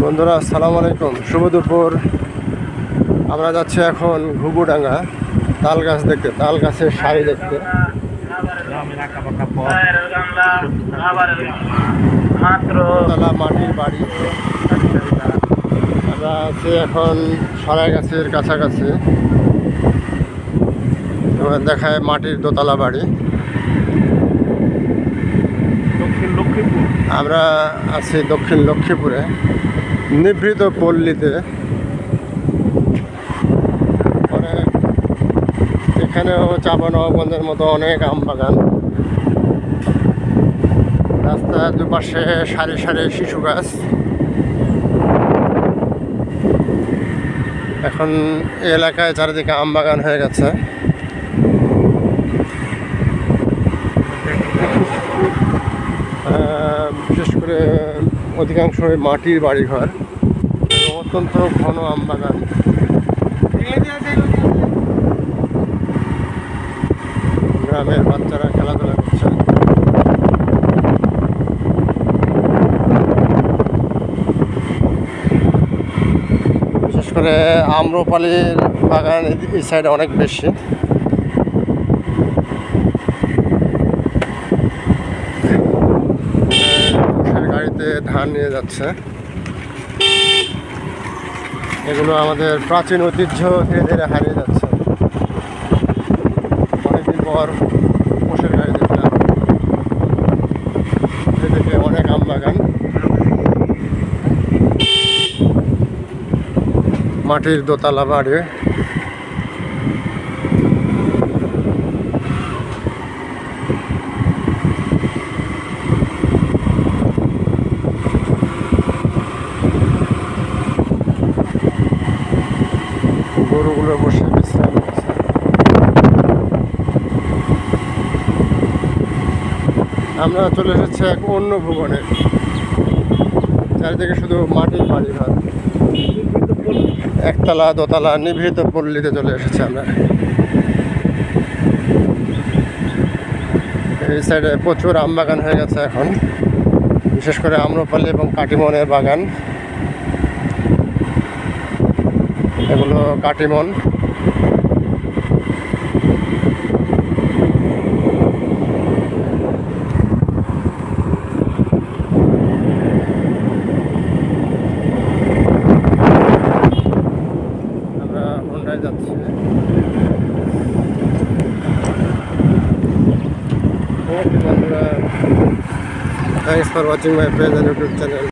বন্ধুরা আসসালামু আলাইকুম, শুভ দুপুর। আমরা যাচ্ছি এখন ঘুঘুডাঙ্গা তাল গাছ দেখতে, তাল গাছের সারি দেখতে। তালা মাটির বাড়ি। আমরা আছি এখন সরাই গাছের কাছাকাছি। দেখায় মাটির দোতলা বাড়ি। আমরা আছি দক্ষিণ লক্ষ্মীপুরে, নিভৃত পল্লীতে। অনেক এখানেও চাঁপানবাবগঞ্জের মতো অনেক আম বাগান। রাস্তার দুপাশে সারি সারি শিশু গাছ। এখন এই এলাকায় চারিদিকে আম বাগান হয়ে গেছে। বিশেষ করে অধিকাংশই মাটির বাড়িঘর, অত্যন্ত ঘন আম বাগান। গ্রামের বাচ্চারা খেলাধুলা করছে। বিশেষ করে আম্রপালির বাগান এই সাইডে অনেক বেশি। গাড়িতে ধান নিয়ে যাচ্ছে। এগুলো আমাদের প্রাচীন ঐতিহ্য ধীরে ধীরে হারিয়ে যাচ্ছে। অনেকদিন পর মোষের গাড়ি দেখলাম। এদিকে অনেক আম বাগান, মাটির দোতলা বাড়ি। গরুগুলো বসে বিশ্রাম নিচ্ছে। আমরা চলে এসেছি এক অন্য ভুবনে। চারিদিকে শুধু মাটির বাড়িঘর, একতলা দোতলা নিভৃত পল্লীতে চলে এসেছি আমরা। এই সাইডে প্রচুর আম বাগান হয়ে গেছে এখন, বিশেষ করে আম্রপালি এবং কাটিমনের বাগান। এগুলো কাটিমন। আমরা হোন্ডায় যাচ্ছি। বন্ধুরা, thanks for watching my page and YouTube channel.